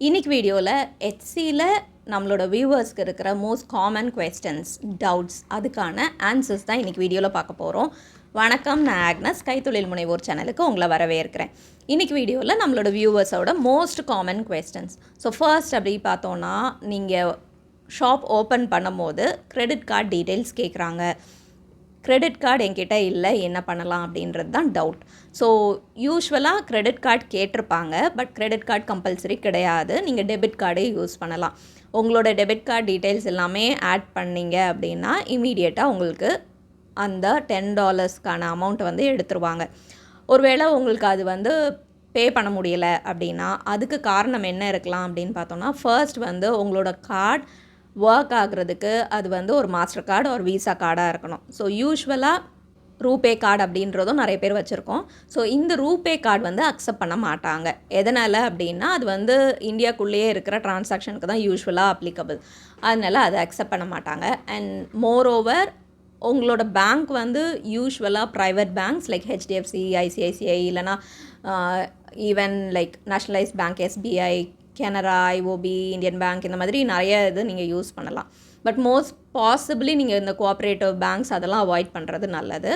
இன்னைக்கு வீடியோவில் எட்சியில் நம்மளோட வியூவர்ஸ்க்கு இருக்கிற மோஸ்ட் காமன் கொஸ்டின்ஸ் டவுட்ஸ் அதுக்கான ஆன்சர்ஸ் தான் இன்றைக்கி வீடியோவில் பார்க்க போகிறோம். வணக்கம், நான் ஆக்னஸ், கைத்தொழில் முனைவோர் சேனலுக்கு உங்களை வரவேற்கிறேன். இன்றைக்கி வீடியோவில் நம்மளோட வியூவர்ஸோட most common questions. So first அப்படி பார்த்தோன்னா, நீங்கள் ஷாப் ஓப்பன் பண்ணும்போது கிரெடிட் கார்டு டீட்டெயில்ஸ் கேட்குறாங்க. கிரெடிட் கார்டு என்கிட்ட இல்லை, என்ன பண்ணலாம் அப்படின்றது தான் டவுட். ஸோ யூஸ்வலாக கிரெடிட் கார்டு கேட்டிருப்பாங்க, பட் கிரெடிட் கார்டு கம்பல்சரி கிடையாது. நீங்கள் டெபிட் கார்டே யூஸ் பண்ணலாம். உங்களோட டெபிட் கார்டு டீட்டெயில்ஸ் எல்லாமே ஆட் பண்ணிங்க அப்படின்னா இமீடியட்டாக உங்களுக்கு அந்த $10 அமௌண்ட்டை வந்து எடுத்துருவாங்க. ஒருவேளை உங்களுக்கு அது பே பண்ண முடியலை அப்படின்னா அதுக்கு காரணம் என்ன இருக்கலாம் அப்படின்னு பார்த்தோன்னா, ஃபர்ஸ்ட் உங்களோட கார்டு ஒர்க் ஆகுறதுக்கு அது ஒரு மாஸ்டர் கார்டு ஒரு விசா கார்டாக இருக்கணும். ஸோ யூஸ்வலாக ரூபே கார்டு அப்படின்றதும் நிறைய பேர் வச்சுருக்கோம். ஸோ இந்த ரூபே கார்டு அக்செப்ட் பண்ண மாட்டாங்க. எதனால் அப்படின்னா அது இந்தியாக்குள்ளேயே இருக்கிற டிரான்சாக்ஷனுக்கு தான் யூஸ்வலாக அப்ளிகபிள். அதனால் அதை அக்செப்ட் பண்ண மாட்டாங்க. அண்ட் மோரோவர் உங்களோட பேங்க் யூஸ்வலாக private banks like HDFC, ICICI, இல்லைனா even like nationalise bank, SBI, Canara, IOB, Indian bank, இந்த மாதிரி நிறைய இது நீங்கள் யூஸ் பண்ணலாம். பட் மோஸ்ட் பாசிபிளி நீங்கள் இந்த கோஆப்ரேட்டிவ் பேங்க்ஸ் அதெல்லாம் அவாய்ட் பண்ணுறது நல்லது.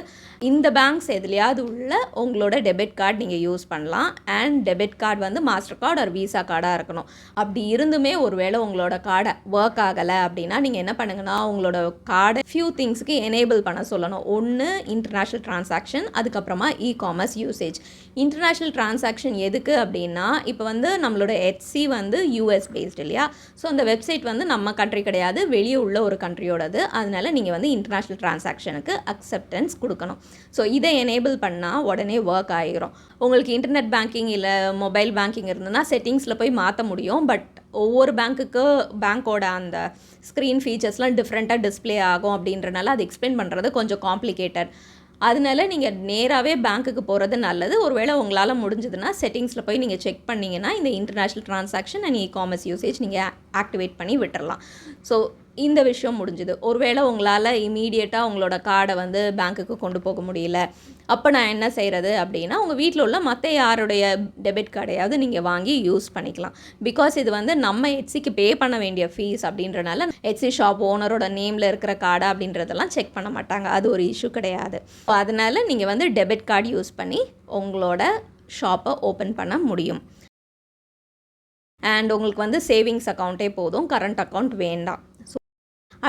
இந்த பேங்க்ஸ் எதுலையாவது உள்ள உங்களோட டெபிட் கார்டு நீங்கள் யூஸ் பண்ணலாம். And debit card master card ஒரு விசா கார்டாக இருக்கணும். அப்படி இருந்துமே ஒருவேளை உங்களோட கார்டை ஒர்க் ஆகலை அப்படின்னா நீங்கள் என்ன பண்ணுங்கன்னா, உங்களோட கார்டை ஃபியூ திங்ஸ்க்கு எனேபிள் பண்ண சொல்லணும். ஒன்று இன்டர்நேஷ்னல் ட்ரான்சாக்ஷன், அதுக்கப்புறமா இ-காமர்ஸ் யூசேஜ். இன்டர்நேஷ்னல் ட்ரான்சாக்ஷன் எதுக்கு அப்படின்னா, இப்போ நம்மளோட எட்சி யூஎஸ் பேஸ்ட் இல்லையா? ஸோ அந்த வெப்சைட் நம்ம கண்ட்ரி கிடையாது, வெளியே உள்ள ஒரு கண்ட்ரியோடது. அதனால் நீங்கள் இன்டர்நேஷ்னல் ட்ரான்சாக்ஷனுக்கு அக்செப்டன்ஸ் கொடுக்கணும். ஸோ இதை எனேபிள் பண்ணால் உடனே ஒர்க் ஆகிரும். உங்களுக்கு இன்டர்நெட் பேங்கிங் இல்லை மொபைல் பேங்கிங் இருந்ததுன்னா செட்டிங்ஸில் போய் மாற்ற முடியும். பட் ஒவ்வொரு பேங்க்கோட அந்த ஸ்க்ரீன் ஃபீச்சர்ஸ்லாம் டிஃப்ரெண்ட்டாக டிஸ்பிளே ஆகும். அப்படின்றனால அது எக்ஸ்பிளைன் பண்ணுறது கொஞ்சம் காம்ப்ளிகேட்டட். அதனால நீங்கள் நேராகவே பேங்க்குக்கு போகிறது நல்லது. ஒருவேளை உங்களால் முடிஞ்சதுன்னா செட்டிங்ஸில் போய் நீங்கள் செக் பண்ணிங்கன்னா இந்த international transaction and e-commerce usage நீங்கள் ஆக்டிவேட் பண்ணி விட்டுறலாம். ஸோ இந்த விஷயம் முடிஞ்சுது. ஒருவேளை உங்களால் இமீடியட்டாக உங்களோட கார்டை பேங்க்குக்கு கொண்டு போக முடியல, அப்போ நான் என்ன செய்கிறது அப்படின்னா, உங்கள் வீட்டில் உள்ள மற்ற யாருடைய டெபிட் கார்டையாவது நீங்கள் வாங்கி யூஸ் பண்ணிக்கலாம். பிகாஸ் இது நம்ம எட்சிக்கு பே பண்ண வேண்டிய ஃபீஸ் அப்படின்றனால எட்சி ஷாப் ஓனரோட நேமில் இருக்கிற கார்டா அப்படின்றதெல்லாம் செக் பண்ண மாட்டாங்க. அது ஒரு இஷ்யூ கிடையாது. அதனால் நீங்கள் டெபிட் கார்டு யூஸ் பண்ணி உங்களோட ஷாப்பை ஓப்பன் பண்ண முடியும். அண்ட் உங்களுக்கு சேவிங்ஸ் அக்கௌண்ட்டே போதும், கரண்ட் அக்கௌண்ட் வேண்டாம்.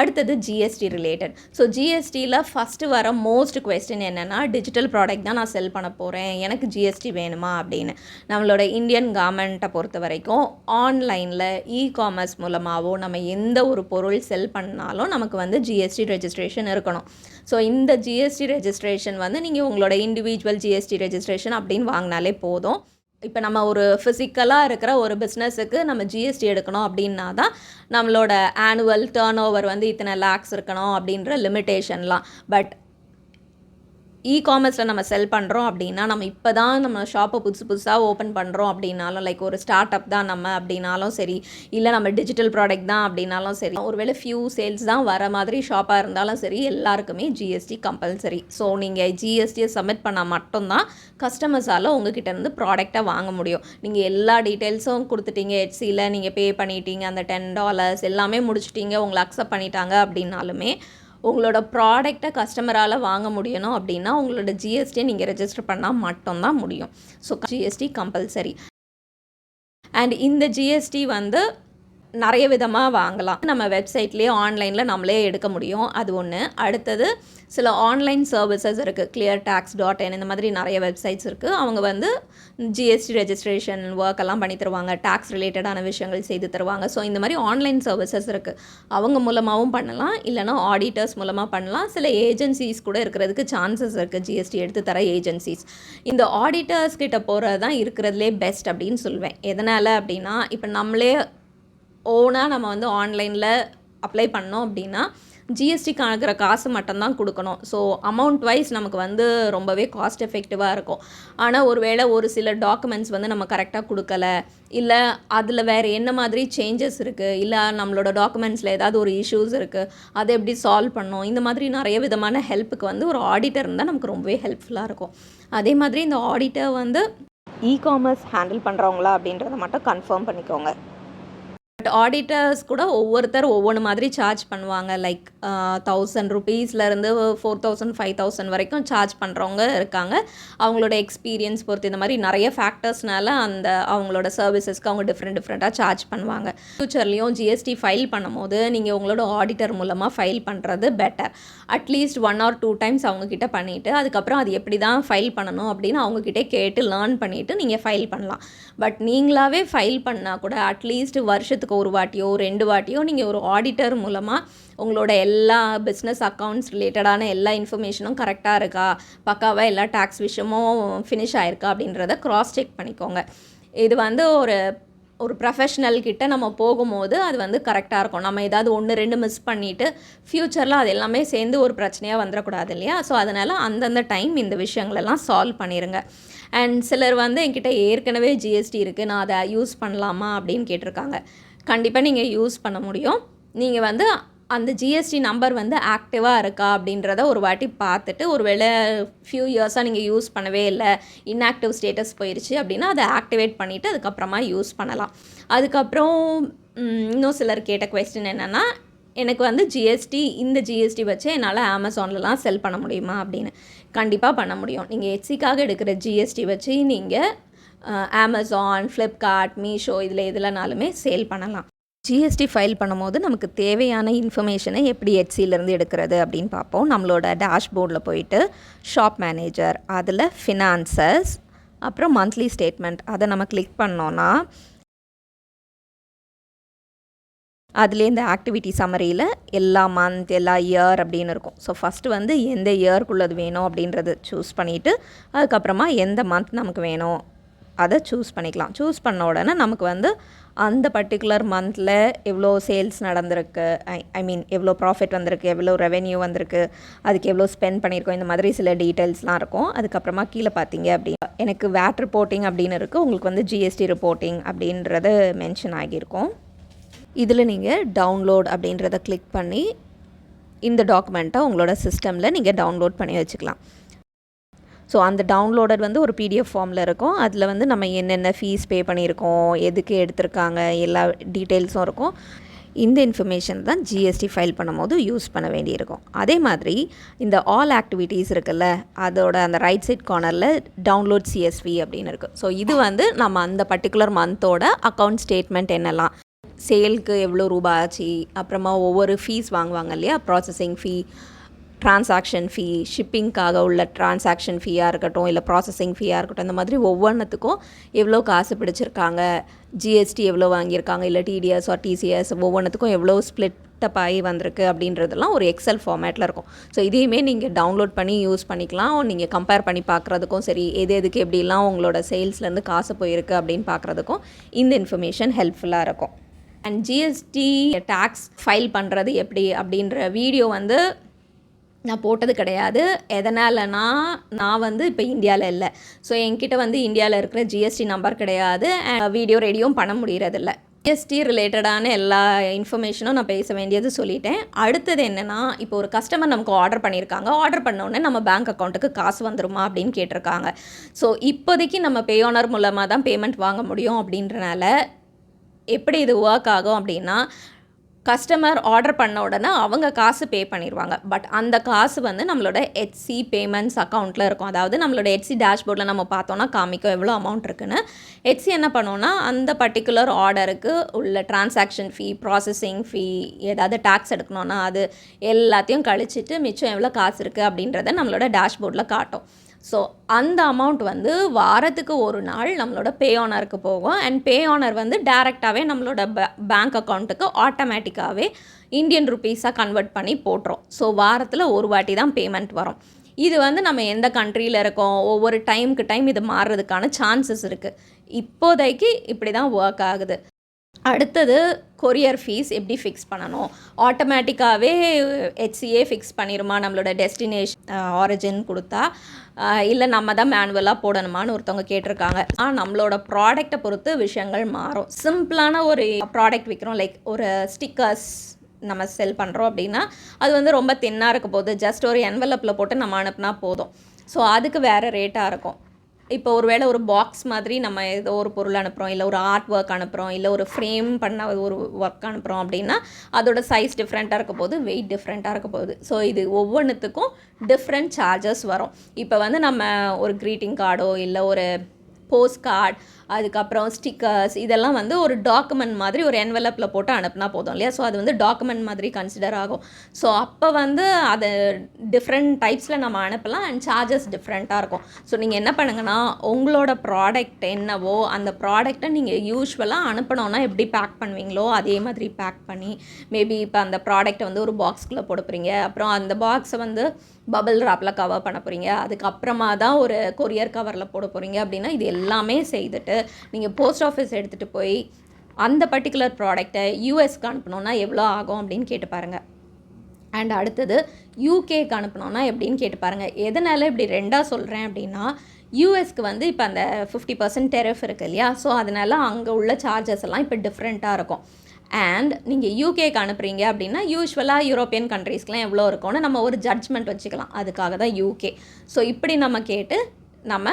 அடுத்தது ஜிஎஸ்டி ரிலேட்டட். ஸோ ஜிஎஸ்டியில் ஃபஸ்ட்டு வர மோஸ்ட் கொஸ்டின் என்னென்னா, டிஜிட்டல் ப்ராடக்ட் தான் நான் செல் பண்ண போகிறேன், எனக்கு ஜிஎஸ்டி வேணுமா அப்படின்னு. நம்மளோட இந்தியன் கவர்மெண்ட்டை பொறுத்த வரைக்கும் ஆன்லைனில் இ-காமர்ஸ் மூலமாகவோ நம்ம எந்த ஒரு பொருள் செல் பண்ணாலும் நமக்கு ஜிஎஸ்டி ரெஜிஸ்ட்ரேஷன் இருக்கணும். ஸோ இந்த ஜிஎஸ்டி ரெஜிஸ்ட்ரேஷன் நீங்கள் உங்களோட இண்டிவிஜுவல் ஜிஎஸ்டி ரெஜிஸ்ட்ரேஷன் அப்படின்னு வாங்கினாலே போதும். இப்போ நம்ம ஒரு ஃபிசிக்கலாக இருக்கிற ஒரு பிஸ்னஸுக்கு நம்ம ஜிஎஸ்டி எடுக்கணும் அப்படின்னா தான் நம்மளோட ஆனுவல் டர்ன் ஓவர் இத்தனை லேக்ஸ் இருக்கணும் அப்படின்ற லிமிட்டேஷன்லாம். பட் இ-காமர்ஸில் நம்ம செல் பண்ணுறோம் அப்படின்னா, நம்ம இப்போ தான் நம்ம ஷாப்பை புதுசாக ஓப்பன் பண்ணுறோம் அப்படின்னாலும், லைக் ஒரு ஸ்டார்ட் அப் தான் நம்ம அப்படின்னாலும் சரி, இல்லை நம்ம டிஜிட்டல் ப்ராடக்ட் தான் அப்படின்னாலும் சரி, ஒருவேளை ஃபியூ சேல்ஸ் தான் வர மாதிரி ஷாப்பாக இருந்தாலும் சரி, எல்லாருக்குமே ஜிஎஸ்டி கம்பல்சரி. ஸோ நீங்கள் ஜிஎஸ்டியை சப்மிட் பண்ணால் மட்டும்தான் கஸ்டமர்ஸால் உங்ககிட்ட ப்ராடக்டை வாங்க முடியும். நீங்கள் எல்லா டீட்டெயில்ஸும் கொடுத்துட்டீங்க, எட்சியில் நீங்கள் பே பண்ணிட்டீங்க, அந்த $10 எல்லாமே முடிச்சிட்டிங்க, உங்களை அக்செப்ட் பண்ணிட்டாங்க அப்படின்னாலுமே உங்களோட ப்ராடக்டை கஸ்டமரால் வாங்க முடியணும் அப்படின்னா உங்களோட ஜிஎஸ்டியை நீங்கள் ரெஜிஸ்டர் பண்ணால் மட்டும்தான் முடியும். So GST compulsory. அண்ட் இந்த ஜிஎஸ்டி நிறைய விதமாக வாங்கலாம். நம்ம வெப்சைட்லேயே ஆன்லைனில் நம்மளே எடுக்க முடியும். அது ஒன்று. அடுத்தது சில ஆன்லைன் சர்வீசஸ் இருக்குது, cleartax.in, இந்த மாதிரி நிறைய வெப்சைட்ஸ் இருக்குது. அவங்க ஜிஎஸ்டி ரெஜிஸ்ட்ரேஷன் ஒர்க் எல்லாம் பண்ணி தருவாங்க, டேக்ஸ் ரிலேட்டடான விஷயங்கள் செய்து தருவாங்க. ஸோ இந்த மாதிரி ஆன்லைன் சர்வீசஸ் இருக்குது. அவங்க மூலமாகவும் பண்ணலாம், இல்லைனா ஆடிட்டர்ஸ் மூலமாக பண்ணலாம். சில ஏஜென்சிஸ் கூட இருக்கிறதுக்கு சான்சஸ் இருக்குது, ஜிஎஸ்டி எடுத்து தர ஏஜென்சிஸ். இந்த ஆடிட்டர்ஸ் கிட்ட போகிறது தான் இருக்கிறதுலே பெஸ்ட் அப்படின்னு சொல்லுவேன். எதனால் அப்படின்னா, இப்போ நம்மளே ஓனாக நம்ம ஆன்லைனில் அப்ளை பண்ணோம் அப்படின்னா ஜிஎஸ்டிக்கு ஆகிற காசு மட்டும்தான் கொடுக்கணும். ஸோ அமௌண்ட் வைஸ் நமக்கு ரொம்பவே காஸ்ட் எஃபெக்டிவாக இருக்கும். ஆனால் ஒருவேளை ஒரு சில டாக்குமெண்ட்ஸ் நம்ம கரெக்டாக கொடுக்கல, இல்லை அதில் வேறு என்ன மாதிரி சேஞ்சஸ் இருக்குது, இல்லை நம்மளோட டாக்குமெண்ட்ஸில் ஏதாவது ஒரு இஷ்யூஸ் இருக்குது, அதை எப்படி சால்வ் பண்ணணும், இந்த மாதிரி நிறைய விதமான ஹெல்ப்புக்கு ஒரு ஆடிட்டர் இருந்தால் நமக்கு ரொம்பவே ஹெல்ப்ஃபுல்லாக இருக்கும். அதே மாதிரி இந்த ஆடிட்டர் இ-காமர்ஸ் ஹேண்டில் பண்ணுறவங்களா அப்படின்றத மட்டும் கன்ஃபார்ம் பண்ணிக்கோங்க. பட் ஆடிட்டர்ஸ் கூட ஒவ்வொருத்தர் ஒவ்வொன்று மாதிரி சார்ஜ் பண்ணுவாங்க. லைக் 1000 ருபீஸ்லேருந்து 4000 5000 வரைக்கும் சார்ஜ் பண்ணுறவங்க இருக்காங்க. அவங்களோட எக்ஸ்பீரியன்ஸ் பொறுத்து இந்த மாதிரி நிறைய ஃபேக்டர்ஸ்னால அவங்களோட சர்வீசஸ்க்கு அவங்க டிஃப்ரெண்ட்டாக சார்ஜ் பண்ணுவாங்க. ஃப்யூச்சர்லேயும் ஜிஎஸ்டி ஃபைல் பண்ணும்போது நீங்கள் உங்களோட ஆடிட்டர் மூலமாக ஃபைல் பண்ணுறது பெட்டர். அட்லீஸ்ட் 1 or 2 டைம்ஸ் அவங்கக்கிட்ட பண்ணிவிட்டு அதுக்கப்புறம் அது எப்படி தான் ஃபைல் பண்ணணும் அப்படின்னு அவங்கக்கிட்டே கேட்டு லேர்ன் பண்ணிவிட்டு நீங்கள் ஃபைல் பண்ணலாம். பட் நீங்களாகவே ஃபைல் பண்ணால் கூட அட்லீஸ்ட் வருஷத்துக்கு ஒரு வாட்டியோ 2 வாட்டியோ நீங்கள் ஒரு ஆடிட்டர் மூலமாக உங்களோட எல்லா பிஸ்னஸ் அக்கௌண்ட்ஸ் ரிலேட்டடான எல்லா இன்ஃபர்மேஷனும் கரெக்டாக இருக்கா, பக்காவாக எல்லா டேக்ஸ் விஷயமும் ஃபினிஷ் ஆயிருக்கா அப்படின்றத க்ராஸ் செக் பண்ணிக்கோங்க. இது ஒரு ப்ரொஃபஷ்னல் கிட்ட நம்ம போகும்போது அது கரெக்டாக இருக்கும். நம்ம ஏதாவது 1 2 மிஸ் பண்ணிவிட்டு ஃப்யூச்சரில் அது எல்லாமே சேர்ந்து ஒரு பிரச்சனையாக வந்துடக்கூடாது இல்லையா? ஸோ அதனால் அந்தந்த டைம் இந்த விஷயங்களெல்லாம் சால்வ் பண்ணிடுங்க. அண்ட் சிலர் என்கிட்ட ஏற்கனவே ஜிஎஸ்டி இருக்குது, நான் அதை யூஸ் பண்ணலாமா அப்படின்னு கேட்டிருக்காங்க. கண்டிப்பாக நீங்கள் யூஸ் பண்ண முடியும். நீங்கள் அந்த ஜிஎஸ்டி நம்பர் ஆக்டிவாக இருக்கா அப்படின்றத ஒரு வாட்டி பார்த்துட்டு, ஒரு வேளை ஃபியூ இயர்ஸாக நீங்கள் யூஸ் பண்ணவே இல்லை, இன்ஆக்டிவ் ஸ்டேட்டஸ் போயிடுச்சு அப்படின்னா அதை ஆக்டிவேட் பண்ணிவிட்டு அதுக்கப்புறமா யூஸ் பண்ணலாம். அதுக்கப்புறம் இன்னும் சிலர் கேட்ட கொஸ்டின் என்னென்னா, எனக்கு இந்த ஜிஎஸ்டி வச்சு என்னால் அமேசான்லலாம் செல் பண்ண முடியுமா அப்படின்னு. கண்டிப்பாக பண்ண முடியும். நீங்கள் எட்சிக்காக எடுக்கிற ஜிஎஸ்டி வச்சு நீங்கள் அமேசான், ஃப்ளிப்கார்ட், மீஷோ இதில் எதுலனாலுமே சேல் பண்ணலாம். ஜிஎஸ்டி ஃபைல் பண்ணும்போது நமக்கு தேவையான இன்ஃபர்மேஷனை எப்படி எட்சிலேருந்து எடுக்கிறது அப்படின்னு பார்ப்போம். நம்மளோட டேஷ்போர்டில் போயிட்டு ஷாப் மேனேஜர், அதில் ஃபினான்சஸ், அப்புறம் மந்த்லி ஸ்டேட்மெண்ட் அதை நம்ம கிளிக் பண்ணோன்னா அதுலேயே இந்த ஆக்டிவிட்டி சம்மரியில் எல்லா மந்த் எல்லா இயர் அப்படின்னு இருக்கும். ஸோ ஃபஸ்ட்டு எந்த இயர்க்குள்ளது வேணும் அப்படின்றத சூஸ் பண்ணிவிட்டு அதுக்கப்புறமா எந்த மந்த் நமக்கு வேணும் அதை சூஸ் பண்ணிக்கலாம். சூஸ் பண்ண உடனே நமக்கு அந்த பர்டிகுலர் மந்தில் எவ்வளோ சேல்ஸ் நடந்திருக்கு, ஐ மீன் எவ்வளோ ப்ராஃபிட் வந்திருக்கு, எவ்வளோ ரெவென்யூ வந்திருக்கு, அதுக்கு எவ்வளோ ஸ்பெண்ட் பண்ணியிருக்கோம், இந்த மாதிரி சில டீட்டெயில்ஸ்லாம் இருக்கும். அதுக்கப்புறமா கீழே பார்த்தீங்க அப்படின்னா எனக்கு வேட் ரிப்போர்ட்டிங் அப்படின்னு இருக்குது, உங்களுக்கு ஜிஎஸ்டி ரிப்போர்ட்டிங் அப்படின்றது மென்ஷன் ஆகியிருக்கும். இதில் நீங்கள் டவுன்லோட் அப்படின்றத கிளிக் பண்ணி இந்த டாக்குமெண்ட்டை உங்களோட சிஸ்டமில் நீங்கள் டவுன்லோட் பண்ணி வச்சுக்கலாம். ஸோ அந்த டவுன்லோடட் ஒரு பிடிஎஃப் ஃபார்மில் இருக்கும். அதில் நம்ம என்னென்ன ஃபீஸ் பே பண்ணியிருக்கோம், எதுக்கு எடுத்திருக்காங்க, எல்லா டீட்டெயில்ஸும் இருக்கும். இந்த இன்ஃபர்மேஷன் தான் ஜிஎஸ்டி ஃபைல் பண்ணும்போது யூஸ் பண்ண வேண்டியிருக்கும். அதே மாதிரி இந்த ஆல் ஆக்டிவிட்டீஸ் இருக்குல்ல, அதோட அந்த ரைட் சைட் கார்னரில் டவுன்லோட் சிஎஸ்வி அப்படின்னு இருக்குது. ஸோ இது நம்ம அந்த பர்டிகுலர் மந்தோட அக்கௌண்ட் ஸ்டேட்மெண்ட் என்னெல்லாம், சேலுக்கு எவ்வளோ ரூபா ஆச்சு, அப்புறமா ஒவ்வொரு ஃபீஸ் வாங்குவாங்க இல்லையா, ப்ராசஸிங் ஃபீ, ட்ரான்சாக்ஷன் ஃபீ, ஷிப்பிங்காக உள்ள ட்ரான்சாக்ஷன் ஃபீயாக இருக்கட்டும், இல்லை ப்ராசஸிங் ஃபீயாக இருக்கட்டும், இந்த மாதிரி ஒவ்வொன்றுத்துக்கும் எவ்வளோ காசு பிடிச்சிருக்காங்க, ஜிஎஸ்டி எவ்வளோ வாங்கியிருக்காங்க, இல்லை டிடிஎஸ் ஆர் டிசிஎஸ் ஒவ்வொன்றுத்துக்கும் எவ்வளோ ஸ்ப்ளிட்டப் ஆகி வந்திருக்கு அப்படின்றதெல்லாம் ஒரு எக்ஸல் ஃபார்மேட்டில் இருக்கும். ஸோ இதையுமே நீங்கள் டவுன்லோட் பண்ணி யூஸ் பண்ணிக்கலாம். நீங்கள் கம்பேர் பண்ணி பார்க்குறதுக்கும் சரி, எதுக்கு எப்படிலாம் உங்களோட சேல்ஸ்லேருந்து காசு போயிருக்கு அப்படின்னு பார்க்குறதுக்கும் இந்த இன்ஃபர்மேஷன் ஹெல்ப்ஃபுல்லாக இருக்கும். அண்ட் ஜிஎஸ்டி டேக்ஸ் ஃபைல் பண்ணுறது எப்படி அப்படின்ற வீடியோ நான் போட்டது கிடையாது. எதனாலனா நான் இப்போ இந்தியாவில் இல்லை. ஸோ என்கிட்ட இந்தியாவில் இருக்கிற ஜிஎஸ்டி நம்பர் கிடையாது, வீடியோ ரெடியும் பண்ண முடியறதில்ல. ஜிஎஸ்டி ரிலேட்டடான எல்லா இன்ஃபர்மேஷனும் நான் பேச வேண்டியது சொல்லிட்டேன். அடுத்தது என்னென்னா, இப்போ ஒரு கஸ்டமர் நமக்கு ஆர்டர் பண்ணியிருக்காங்க, ஆர்டர் பண்ணோடனே நம்ம பேங்க் அக்கௌண்ட்டுக்கு காசு வந்துருமா அப்படின்னு கேட்டிருக்காங்க. ஸோ இப்போதைக்கு நம்ம பேயோனர் மூலமாக தான் பேமெண்ட் வாங்க முடியும். அப்படின்றனால எப்படி இது ஒர்க் ஆகும் அப்படின்னா, கஸ்டமர் ஆர்டர் பண்ண உடனே அவங்க காசு பே பண்ணிடுவாங்க. பட் அந்த காசு நம்மளோட எட்சி பேமெண்ட்ஸ் அக்கௌண்ட்டில் இருக்கும். அதாவது நம்மளோட எட்சி டேஷ்போர்டில் நம்ம பார்த்தோன்னா காமிக்கும் எவ்வளோ அமௌண்ட் இருக்குன்னு. எட்சி என்ன பண்ணோன்னா, அந்த பர்டிகுலர் ஆர்டருக்கு உள்ள டிரான்சாக்ஷன் ஃபீ, ப்ராசஸிங் ஃபீ, ஏதாவது டேக்ஸ் எடுக்கணுன்னா அது எல்லாத்தையும் கழிச்சிட்டு மிச்சம் எவ்வளோ காசு இருக்குது அப்படின்றத நம்மளோட டேஷ்போர்டில் காட்டும். ஸோ அந்த அமௌண்ட் வாரத்துக்கு ஒரு நாள் நம்மளோட பே ஆனருக்கு போகும். அண்ட் பே ஆனர் டேரெக்டாகவே நம்மளோட பேங்க் அக்கௌண்ட்டுக்கு ஆட்டோமேட்டிக்காகவே இந்தியன் ருப்பீஸாக கன்வெர்ட் பண்ணி போட்டுரும். ஸோ வாரத்தில் ஒரு வாட்டி தான் பேமெண்ட் வரும். இது நம்ம எந்த கண்ட்ரியில் இருக்கோம், ஒவ்வொரு டைம் இது மாறுறதுக்கான சான்சஸ் இருக்குது. இப்போதைக்கு இப்படி தான் ஒர்க் ஆகுது. அடுத்தது கொரியர் ஃபீஸ் எப்படி ஃபிக்ஸ் பண்ணணும், ஆட்டோமேட்டிக்காகவே ஹெச்சிஏ ஃபிக்ஸ் பண்ணிடுமா நம்மளோட டெஸ்டினேஷன் ஆரிஜின் கொடுத்தா, இல்லை நம்ம தான் மேனுவலாக போடணுமான்னு ஒருத்தவங்க கேட்டிருக்காங்க. நம்மளோட ப்ராடக்டை பொறுத்து விஷயங்கள் மாறும். சிம்பிளான ஒரு ப்ராடக்ட் விற்கிறோம், லைக் ஒரு ஸ்டிக்கர்ஸ் நம்ம செல் பண்ணுறோம் அப்படின்னா அது ரொம்ப தின்னாக இருக்க போது, ஜஸ்ட் ஒரு என்வலப்பில் போட்டு நம்ம அனுப்புனா போதும். ஸோ அதுக்கு வேறு ரேட்டாக இருக்கும். இப்போ ஒரு வேளை ஒரு பாக்ஸ் மாதிரி நம்ம ஏதோ ஒரு பொருள் அனுப்புகிறோம், இல்லை ஒரு ஆர்ட் ஒர்க் அனுப்புகிறோம், இல்லை ஒரு ஃப்ரேம் பண்ண ஒரு ஒர்க் அனுப்புகிறோம் அப்படின்னா அதோட சைஸ் டிஃப்ரெண்ட்டாக இருக்க போகுது, வெயிட் டிஃப்ரெண்ட்டாக இருக்க போகுது. ஸோ இது ஒவ்வொன்றுத்துக்கும் டிஃப்ரெண்ட் சார்ஜஸ் வரும். இப்போ வந்து நம்ம ஒரு க்ரீட்டிங் கார்டோ இல்லை ஒரு போஸ்ட் கார்டு, அதுக்கப்புறம் ஸ்டிக்கர்ஸ், இதெல்லாம் வந்து ஒரு டாக்குமெண்ட் மாதிரி ஒரு என்வலப்பில் போட்டு அனுப்புனா போதும் இல்லையா? ஸோ அது வந்து டாக்குமெண்ட் மாதிரி கன்சிடர் ஆகும். ஸோ அப்போ வந்து அது டிஃப்ரெண்ட் டைப்ஸில் நம்ம அனுப்பலாம் அண்ட் சார்ஜஸ் டிஃப்ரெண்ட்டாக இருக்கும். ஸோ நீங்கள் என்ன பண்ணுங்கன்னா, உங்களோட ப்ராடக்ட் என்னவோ அந்த ப்ராடக்டை நீங்கள் யூஸ்வலாக அனுப்பணுன்னா எப்படி பேக் பண்ணுவீங்களோ அதே மாதிரி பேக் பண்ணி, மேபி இப்போ அந்த ப்ராடக்ட்டை வந்து ஒரு பாக்ஸ்குள்ளே போட போகிறீங்க, அப்புறம் அந்த பாக்ஸை வந்து பபிள் ராப்பில் கவர் பண்ண போகிறீங்க, அதுக்கப்புறமா தான் ஒரு கொரியர் கவரில் போட போகிறீங்க அப்படின்னா இது எல்லாமே செய்துட்டு நீங்கள் போஸ்ட் ஆஃபீஸ் எடுத்துகிட்டு போய் அந்த பர்டிகுலர் ப்ராடக்டை யூஎஸ்க்கு அனுப்பணுன்னா எவ்வளோ ஆகும் அப்படின்னு கேட்டு பாருங்கள். அண்ட் அடுத்தது யூகேக்கு அனுப்பணுன்னா எப்படின்னு கேட்டு பாருங்கள். எதனால் இப்படி ரெண்டாக சொல்கிறேன் அப்படின்னா, யூஎஸ்க்கு வந்து இப்போ அந்த 50% டெரிஃப் இருக்குது இல்லையா? ஸோ அதனால் அங்கே உள்ள சார்ஜஸ் எல்லாம் இப்போ டிஃப்ரெண்ட்டாக இருக்கும். அண்ட் நீங்கள் யூகேக்கு அனுப்புகிறீங்க அப்படின்னா யூஸ்வலாக யூரோப்பியன் கண்ட்ரீஸ்க்கெலாம் எவ்வளோ இருக்கும்னு நம்ம ஒரு ஜட்ஜ்மெண்ட் வச்சுக்கலாம். அதுக்காக தான் யூகே. ஸோ இப்படி நம்ம கேட்டு நம்ம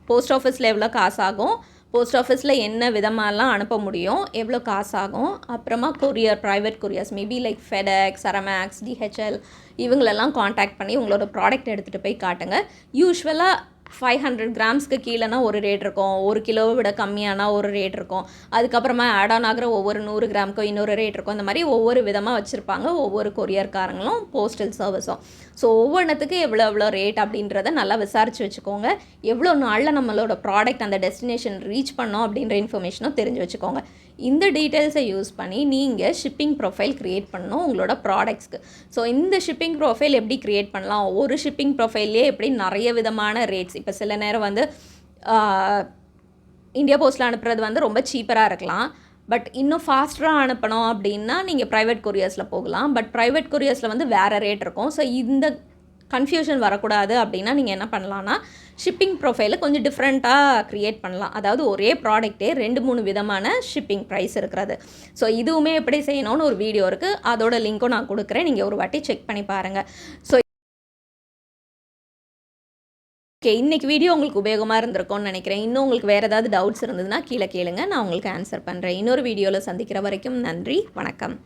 போஸ்ட் ஆஃபீஸில் எவ்வளோ காசு ஆகும், போஸ்ட் ஆஃபீஸில் என்ன விதமாகலாம் அனுப்ப முடியும், எவ்வளோ காசு ஆகும், அப்புறமா courier, private couriers maybe like FedEx, Aramex, DHL இவங்களெல்லாம் காண்டாக்ட் பண்ணி உங்களோட ப்ராடக்ட் எடுத்துகிட்டு போய் காட்டுங்க. யூஸ்வலாக 500 கிராம்ஸ்க்கு கீழேனா ஒரு ரேட் இருக்கும், 1 கிலோவை விட கம்மியானா ஒரு ரேட் இருக்கும், அதுக்கப்புறமா ஆட் ஆன் ஆகிற ஒவ்வொரு 100 கிராமுக்கும் இன்னொரு ரேட் இருக்கும். இந்த மாதிரி ஒவ்வொரு விதமாக வச்சுருப்பாங்க ஒவ்வொரு கொரியர்காரங்களும் போஸ்டல் சர்வீஸும். ஸோ ஒவ்வொன்றுத்துக்கு எவ்வளோ ரேட் அப்படின்றத நல்லா விசாரித்து வச்சுக்கோங்க. எவ்வளோ நாளில் நம்மளோட ப்ராடக்ட் அந்த டெஸ்டினேஷன் ரீச் பண்ணோம் அப்படின்ற இன்ஃபர்மேஷனும் தெரிஞ்சு வச்சுக்கோங்க. இந்த டீட்டெயில்ஸை யூஸ் பண்ணி நீங்கள் ஷிப்பிங் ப்ரொஃபைல் க்ரியேட் பண்ணணும் உங்களோட ப்ராடக்ட்ஸ்க்கு. ஸோ இந்த ஷிப்பிங் ப்ரொஃபைல் எப்படி க்ரியேட் பண்ணலாம், ஒரு ஷிப்பிங் ப்ரொஃபைல்லே எப்படி நிறைய விதமான ரேட்ஸ், இப்போ சில நேரம் வந்து இந்தியா போஸ்ட்டில் அனுப்புறது வந்து ரொம்ப சீப்பராக இருக்கலாம். பட் இன்னும் ஃபாஸ்டராக அனுப்பணும் அப்படின்னா நீங்கள் ப்ரைவேட் கொரியர்ஸில் போகலாம். பட் ப்ரைவேட் கொரியர்ஸில் வந்து வேறு ரேட் இருக்கும். ஸோ இந்த கன்ஃபியூஷன் வரக்கூடாது அப்படின்னா நீங்கள் என்ன பண்ணலான்னா, ஷிப்பிங் ப்ரொஃபைலை கொஞ்சம் டிஃப்ரெண்ட்டாக க்ரியேட் பண்ணலாம். அதாவது ஒரே ப்ராடக்ட்டே 2-3 விதமான ஷிப்பிங் ப்ரைஸ் இருக்கிறது. ஸோ இதுவுமே எப்படி செய்யணும்னு ஒரு வீடியோ இருக்குது, அதோட லிங்க்கும் நான் கொடுக்குறேன், நீங்கள் ஒரு வாட்டி செக் பண்ணி பாருங்கள். ஸோ ஓகே, இன்றைக்கி வீடியோ உங்களுக்கு உபயோகமாக இருந்திருக்கும்னு நினைக்கிறேன். இன்னும் உங்களுக்கு வேறு ஏதாவது டவுட்ஸ் இருந்ததுன்னா கீழே கேளுங்க, நான் உங்களுக்கு ஆன்சர் பண்ணுறேன். இன்னொரு வீடியோவில் சந்திக்கிற வரைக்கும் நன்றி, வணக்கம்.